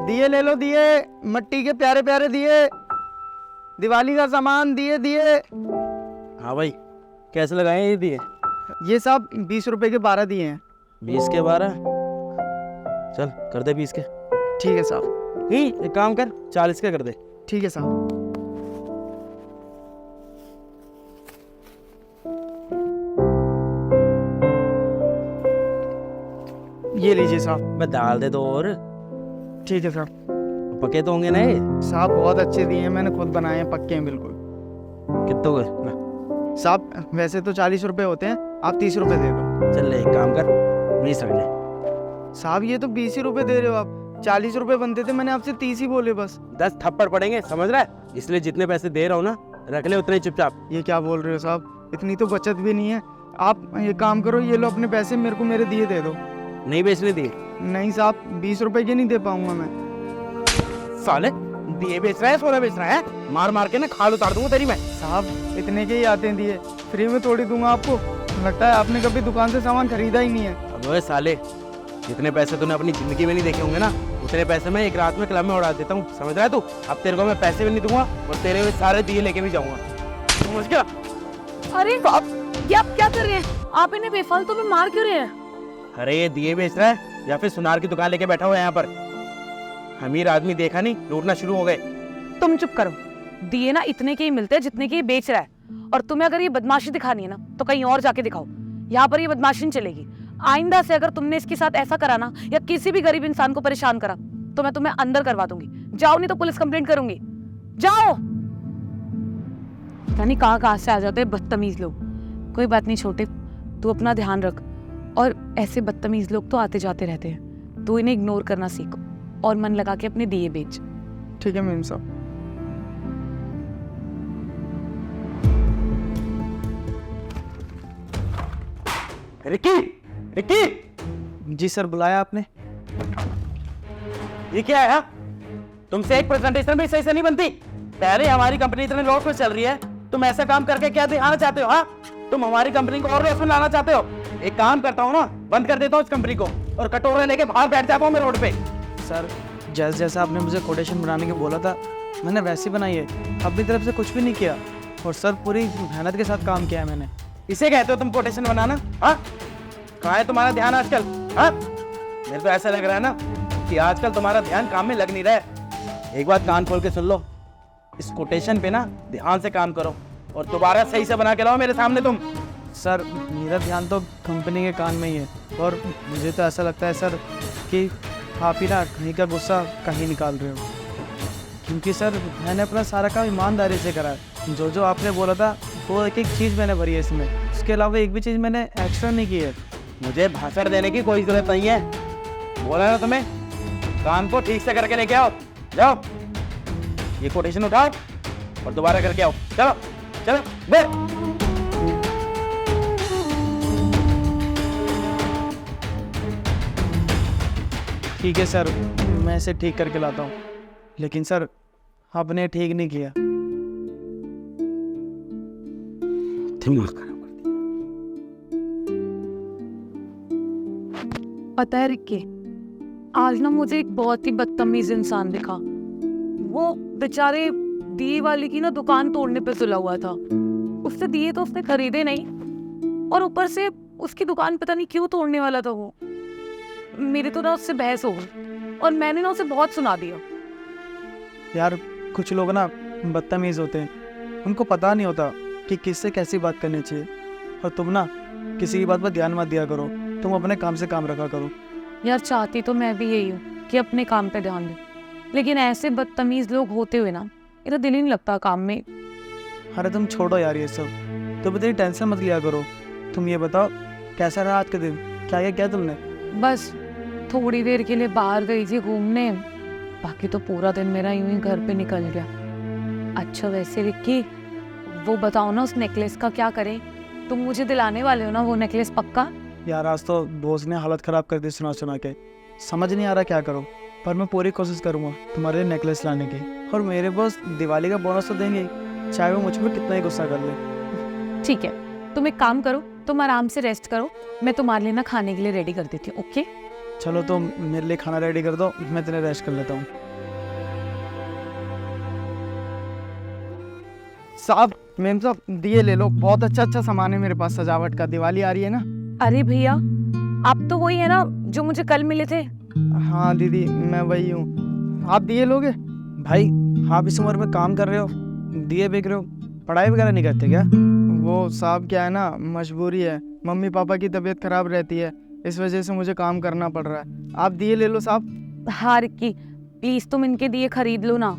दिए ले लो, दिए मिट्टी के प्यारे प्यारे दिए, दिवाली का सामान दिए दिए। हाँ भाई, कैसे लगाए ये दिए? ये साहब 20 रुपए के 12 दिए हैं। 20 के 12? चल कर दे 20 के। ठीक है साहब। ही एक काम कर, 40 के कर दे। ठीक है साहब। ये लीजिए साहब। मैं डाल दे दो और। ठीक है साहब। पके तो होंगे ना ये? साहब बहुत अच्छे दिए हैं, मैंने खुद बनाए हैं, पक्के हैं बिल्कुल। कितने हुए ना? साहब वैसे तो 40 रुपए होते हैं, आप 30 रुपए दे दो। चल ले एक काम कर, 20 रख ले। साहब ये तो 20 ही रुपए दे रहे हो आप, 40 रुपए बनते थे, मैंने आपसे 30 ही बोले बस। 10 थप्पड़ पड़ेंगे, समझ रहा है? इसलिए जितने पैसे दे रहा हूँ ना, रख ले उतने चुपचाप। ये क्या बोल रहे हो साहब, इतनी तो बचत भी नहीं है। आप ये काम करो, ये लो अपने पैसे, मेरे को मेरे दिए दे दो। नहीं बेचने दिए? नहीं साहब, 20 रुपए के नहीं दे पाऊंगा मैं। साले दिए बेच रहा है, सोना बेच रहा है? मार मार के ना खाल उतार दूंगा तेरी मैं। साहब इतने के ही आते हैं दिए, फ्री में थोड़ी दूंगा आपको। लगता है आपने कभी दुकान से सामान खरीदा ही नहीं है। अबे साले, जितने पैसे तूने अपनी जिंदगी में नहीं देखे होंगे ना, उतने पैसे मैं एक रात में क्लब में उड़ा देता हूँ, समझ रहा है तू? अब तेरे को मैं पैसे भी नहीं दूंगा और तेरे में सारे दिए लेके भी जाऊंगा, समझ गया? अरे ये आप क्या कर रहे हैं? आप इन्हें बेफालतू में मार क्यों रहे हैं? अरे ये दिए बेच रहा है या फिर सुनार की दुकान लेके बैठा हुआ है यहाँ पर? अमीर आदमी देखा नहीं, लूटना शुरू हो गए। तुम चुप करो। दिए ना इतने के ही मिलते हैं जितने के ये बेच रहा है, और तुम्हें अगर ये बदमाशी दिखानी है ना तो कहीं और जाके दिखाओ, यहाँ पर ये बदमाशी नहीं चलेगी। आइंदा से अगर तुमने इसके साथ ऐसा करा ना, या किसी भी गरीब इंसान को परेशान करा, तो मैं तुम्हें अंदर करवा दूंगी। जाओ, नहीं तो पुलिस कंप्लेंट करूंगी। जाओ। पता नहीं कहाँ से आ जाते हैं बदतमीज लोग। कोई बात नहीं छोटे, तू अपना ध्यान रख, और ऐसे बदतमीज लोग तो आते जाते रहते हैं, तू इन्हें इग्नोर करना सीख और मन लगा के अपने दिए बेच। ठीक है मेम साहब। Ricky, Ricky. जी सर, बुलाया आपने? ये क्या है हाँ? तुमसे एक प्रेजेंटेशन भी सही से नहीं बनती। पहले हमारी कंपनी इतने लॉस में चल रही है, तुम ऐसा काम करके क्या दिखाना चाहते हो? हाँ, तुम हमारी कंपनी को और लॉस में लाना चाहते हो? एक काम करता हूँ ना, बंद कर देता हूँ इस कंपनी को और कटोरे लेके बाहर बैठ जाता हूँ मैं रोड पे। सर जैसे जैसा आपने मुझे कोटेशन बनाने के बोला था, मैंने वैसे ही बनाई है, अपनी तरफ से कुछ भी नहीं किया। और सर पूरी मेहनत के साथ काम किया है मैंने। इसे कहते हो तुम कोटेशन बनाना? हाँ, कहाँ है तुम्हारा ध्यान आजकल? हाँ, मेरे को ऐसा लग रहा है ना कि आजकल तुम्हारा ध्यान काम में लग नहीं रहा है। एक बात कान खोल के सुन लो, इस कोटेशन पे ना ध्यान से काम करो और दोबारा सही से बना के लाओ मेरे सामने तुम। सर मेरा ध्यान तो कंपनी के कान में ही है, और मुझे तो ऐसा लगता है सर कि आप ही ना कहीं का गुस्सा कहीं निकाल रहे हो, क्योंकि सर मैंने अपना सारा काम ईमानदारी से करा है। जो जो आपने बोला था वो एक एक चीज़ मैंने भरी है इसमें, उसके अलावा एक भी चीज़ मैंने एक्स्ट्रा नहीं की है। मुझे भाषण देने की कोई जरूरत नहीं है, बोला ना तुम्हें, काम को ठीक से करके लेके आओ। जाओ, ये कोटेशन उठाओ और दोबारा करके आओ। चलो चलो बे। ठीक है सर, मैं इसे ठीक करके लाता हूँ, लेकिन सर आपने ठीक नहीं किया। दिमाग खराब कर दिया। पता है रिक्की, आज ना मुझे एक बहुत ही बदतमीज इंसान दिखा। वो बेचारे दिए वाले की ना दुकान तोड़ने पे तुला हुआ था। उससे दिए तो उसने खरीदे नहीं, और ऊपर से उसकी दुकान पता नहीं क्यों तोड़ने वाला था वो। मेरी तो ना उससे बहस हो गई और मैंने ना उसे बहुत सुना दिया। यार कुछ लोग ना बदतमीज होते हैं, उनको पता नहीं होता कि किससे कैसी बात करनी चाहिए। और तुम ना किसी की बात पर ध्यान मत दिया करो, तुम अपने काम से काम रखा करो। यार चाहती तो मैं भी यही हूँ कि अपने काम पे ध्यान दूं, लेकिन ऐसे बदतमीज लोग होते हुए ना मेरा दिल ही नहीं लगता काम में। अरे तुम छोड़ो यार ये सब, तुम इतनी टेंशन मत लिया करो। तुम ये बताओ कैसा रहा आज का दिन, क्या किया तुमने? बस थोड़ी देर के लिए बाहर गई थी घूमने, बाकी तो पूरा दिन मेरा यूं ही घर पे निकल गया। अच्छा वैसे विक्की, वो बताओ ना उस नेकलेस का क्या करें? तुम मुझे दिलाने वाले हो ना वो नेकलेस पक्का? यार आज तो दोस्त ने हालत ख़राब कर दी सुना सुना के, समझ नहीं आ रहा क्या करो, पर मैं पूरी कोशिश करूँगा तुम्हारे लिए नेकलेस लाने की। और मेरे बॉस दिवाली का बोनस तो देंगे, चाहे वो मुझ पर कितना ही गुस्सा कर ले। ठीक है, तुम एक काम करो, तुम आराम से रेस्ट करो, मैं तुम्हारे लिए ना खाने के लिए रेडी कर देती हूँ। ओके चलो तो मेरे लिए खाना रेडी कर दो, मैं तेरे रेस्ट कर लेता हूँ। साहब, मैम साहब, दिए ले लो, बहुत अच्छा अच्छा सामान है मेरे पास सजावट का, दिवाली आ रही है ना। अरे भैया, आप तो वही है ना जो मुझे कल मिले थे? हाँ दीदी, मैं वही हूँ। आप दिए लोगे? भाई आप इस उम्र में काम कर रहे हो, दिए बेच रहे हो, पढ़ाई वगैरह नहीं करते क्या? वो साहब क्या है ना, मजबूरी है, मम्मी पापा की तबीयत खराब रहती है, इस वजह से मुझे काम करना पड़ रहा है। आप दिए ले लो साहब। हाँ रिक्की, प्लीज तुम इनके दिए खरीद लो ना।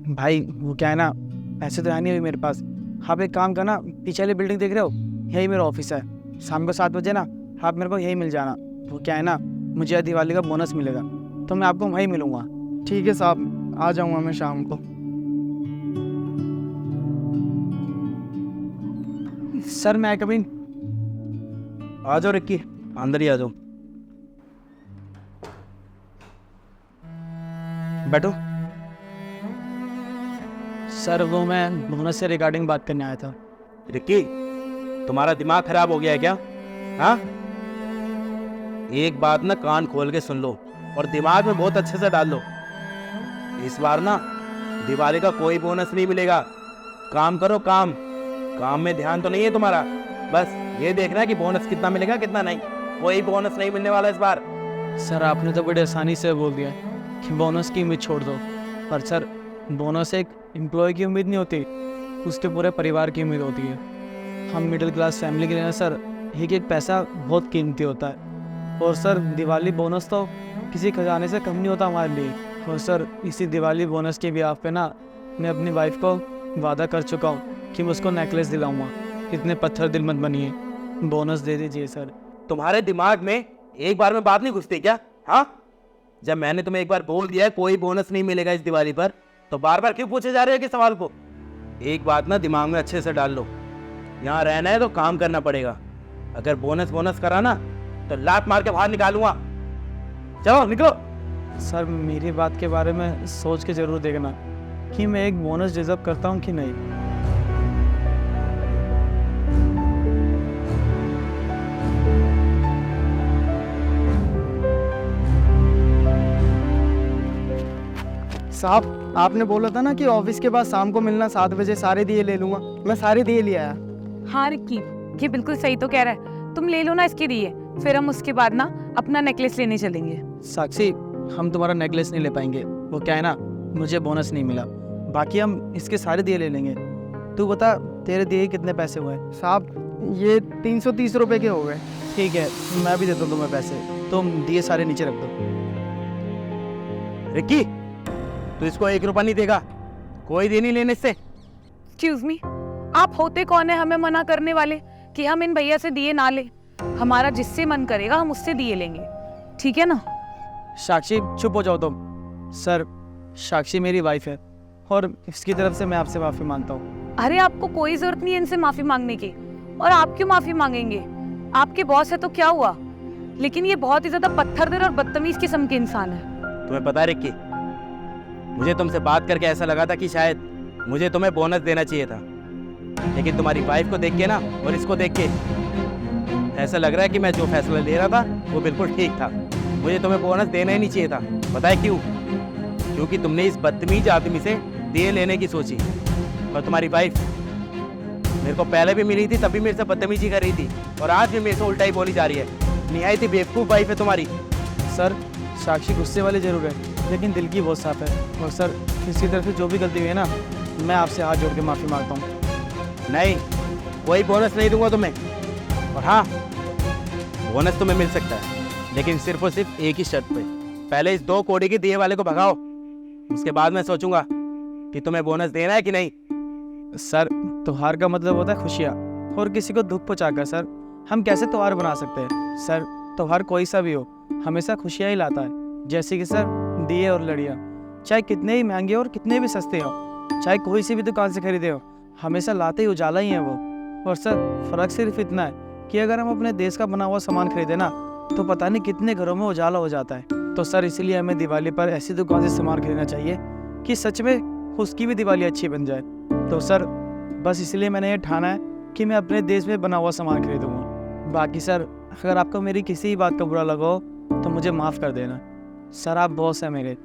भाई वो क्या है ना, पैसे तो है नहीं अभी मेरे पास। आप एक काम करना, पीछे वाली बिल्डिंग देख रहे हो, यही मेरा ऑफिस है। शाम को 7 बजे ना आप मेरे को यही मिल जाना। वो क्या है ना, मुझे दिवाली का बोनस मिलेगा तो मैं आपको वहीं मिलूँगा। ठीक है साहब, आ जाऊँगा मैं शाम को। सर मैं कभी आ जाओ रिक्की, अंदर ही आ जाओ, बैठो। सर वो मैं बोनस से रिगार्डिंग बात करने आया था। रिक्की, तुम्हारा दिमाग खराब हो गया है क्या? हाँ, एक बात ना कान खोल के सुन लो और दिमाग में बहुत अच्छे से डाल लो। इस बार ना दिवाली का कोई बोनस नहीं मिलेगा। काम करो, काम काम में ध्यान तो नहीं है तुम्हारा, बस ये देखना है कि बोनस कितना मिलेगा कितना नहीं। कोई बोनस नहीं मिलने वाला इस बार। सर आपने तो बड़ी आसानी से बोल दिया कि बोनस की उम्मीद छोड़ दो, पर सर बोनस एक एम्प्लॉय की उम्मीद नहीं होती, उसके पूरे परिवार की उम्मीद होती है। हम मिडिल क्लास फैमिली के लिए ना सर एक एक पैसा बहुत कीमती होता है। और सर दिवाली बोनस तो किसी खजाने से कम नहीं होता हमारे लिए। और सर इसी दिवाली बोनस के ब्याह पे ना मैं अपनी वाइफ को वादा कर चुका हूँ कि मैं उसको नेकलेस दिलाऊंगा। इतने पत्थर दिल मत बनिए, बोनस दे दीजिए सर। तुम्हारे दिमाग में एक बार में बात नहीं घुसती क्या? हाँ, जब मैंने तुम्हें एक बार बोल दिया है कोई बोनस नहीं मिलेगा इस दिवाली पर, तो बार बार क्यों पूछे जा रहे हो कि सवाल को? एक बात ना दिमाग में अच्छे से डाल लो, यहाँ रहना है तो काम करना पड़ेगा। अगर बोनस बोनस करा ना तो लात मार के बाहर निकालूंगा। चलो निकलो। सर मेरी बात के बारे में सोच के ज़रूर देखना कि मैं एक बोनस डिजर्व करता हूँ कि नहीं। साहब, आपने बोला था ना कि ऑफिस के बाद शाम को मिलना 7 बजे, सारे दिए ले लूँगा। मैं सारे दिए ले आया। हाँ रिक्की, ये बिल्कुल सही तो कह रहा है। तुम ले लो ना इसके दिए, फिर हम उसके बाद ना अपना नेकलेस लेने चलेंगे। साक्षी, हम तुम्हारा नेकलेस नहीं ले पाएंगे। वो क्या है ना, मुझे बोनस नहीं मिला, बाकी हम इसके सारे दिए ले लेंगे। तू बता तेरे दिए कितने पैसे हुए? साहब ये 330 रुपये के हो गए। ठीक है, मैं भी देता हूँ तुम्हें पैसे, तुम दिए सारे नीचे रख दो। रिक्की, तो इसको 1 रुपया नहीं देगा? कोई दे नहीं लेने से। एक्सक्यूज मी, आप होते कौन है हमें मना करने वाले कि हम इन भैया से दिए ना ले? हमारा जिससे मन करेगा हम उससे दिए लेंगे, ठीक है ना? साक्षी चुप हो जाओ तुम। सर साक्षी मेरी वाइफ है और इसकी तरफ से मैं आपसे माफ़ी मांगता हूँ। अरे आपको कोई जरूरत नहीं है इनसे माफी मांगने की। और आप क्यों माफी मांगेंगे? आपके बॉस है तो क्या हुआ, लेकिन ये बहुत ही ज्यादा पत्थरदिल और बदतमीज किस्म के इंसान है। तुम्हें पता है रिक्की, मुझे तुमसे बात करके ऐसा लगा था कि शायद मुझे तुम्हें बोनस देना चाहिए था, लेकिन तुम्हारी वाइफ को देख के ना और इसको देख के ऐसा लग रहा है कि मैं जो फैसला ले रहा था वो बिल्कुल ठीक था। मुझे तुम्हें बोनस देना ही नहीं चाहिए था। पता है क्यों? क्योंकि तुमने इस बदतमीज आदमी से दिए लेने की सोची। और तुम्हारी वाइफ मेरे को पहले भी मिली थी, तभी मेरे से बदतमीजी कर रही थी, और आज भी मेरे से उल्टा ही बोली जा रही है। निहायत ही बेवकूफ़ वाइफ है तुम्हारी। सर साक्षी गुस्से वाली जरूर है, लेकिन दिल की बहुत साफ है। और सर इसकी तरफ से जो भी गलती हुई है ना, मैं आपसे हाथ जोड़ के माफ़ी मांगता हूँ। नहीं, कोई बोनस नहीं दूंगा तुम्हें। और हाँ, बोनस तुम्हें मिल सकता है, लेकिन सिर्फ और सिर्फ एक ही शर्त पे। पहले इस 2 कौड़ी के दिए वाले को भगाओ, उसके बाद मैं सोचूंगा कि तुम्हें बोनस देना है कि नहीं। सर त्योहार का मतलब होता है खुशियाँ, और किसी को दुख पहुँचाकर सर हम कैसे त्योहार बना सकते हैं? सर त्योहार कोई सा भी हो, हमेशा खुशियाँ ही लाता है। जैसे कि सर दिए और लड़ियाँ, चाहे कितने ही महंगे और कितने भी सस्ते हो, चाहे कोई सी भी दुकान से खरीदे हो, हमेशा लाते ही उजाला ही है वो। और सर फ़र्क सिर्फ इतना है कि अगर हम अपने देश का बना हुआ सामान खरीदे ना, तो पता नहीं कितने घरों में उजाला हो जाता है। तो सर इसीलिए हमें दिवाली पर ऐसी दुकान से सामान खरीदना चाहिए कि सच में उसकी भी दिवाली अच्छी बन जाए। तो सर बस इसलिए मैंने ये ठाना है कि मैं अपने देश में बना हुआ सामान खरीदूंगा। बाकी सर अगर आपको मेरी किसी भी बात का बुरा लगा हो तो मुझे माफ़ कर देना। सर आप बॉस हैं मेरे,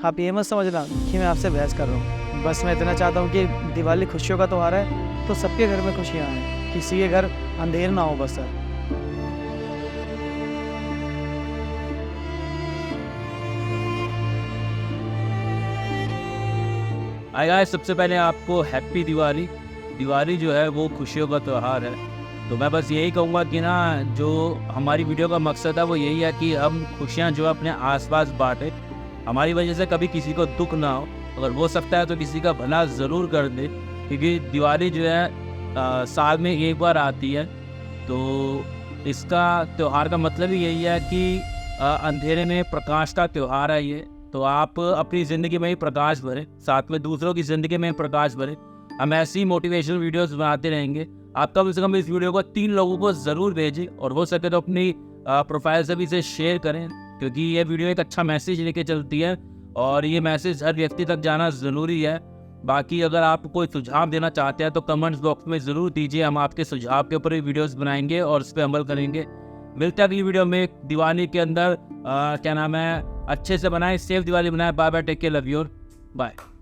आप ये मत समझना कि मैं आपसे बहस कर रहा हूँ। बस मैं इतना चाहता हूँ कि दिवाली खुशियों का त्यौहार है तो सबके घर में खुशियाँ आएँ, किसी के घर अंधेर ना हो बस सर। हाय गाइस, सबसे पहले आपको हैप्पी दिवाली। दिवाली जो है वो खुशियों का त्यौहार है। तो मैं बस यही कहूँगा कि ना, जो हमारी वीडियो का मकसद है वो यही है कि हम खुशियाँ जो है अपने आसपास बांटें। हमारी वजह से कभी किसी को दुख ना हो, अगर हो सकता है तो किसी का भला ज़रूर कर दे, क्योंकि दिवाली जो है साल में एक बार आती है। तो इसका त्यौहार का मतलब ही यही है कि अंधेरे में प्रकाश का त्यौहार है ये। तो आप अपनी ज़िंदगी में ही प्रकाश भरें, साथ में दूसरों की ज़िंदगी में प्रकाश भरें। हम ऐसी मोटिवेशनल वीडियोस बनाते रहेंगे। आप कम से कम इस वीडियो को 3 लोगों को ज़रूर भेजें, और हो सके तो अपनी प्रोफाइल से भी इसे शेयर करें, क्योंकि ये वीडियो एक अच्छा मैसेज लेके चलती है और ये मैसेज हर व्यक्ति तक जाना ज़रूरी है। बाकी अगर आप कोई सुझाव देना चाहते हैं तो कमेंट्स बॉक्स में ज़रूर दीजिए, हम आपके सुझाव के ऊपर ही वीडियोज़ बनाएंगे और उस पर अमल करेंगे। मिलते हैं अगली वीडियो में दिवाली के अंदर। क्या नाम है, अच्छे से बनाएं, सेफ दिवाली बनाएं। Bye bye, take care, love you, bye.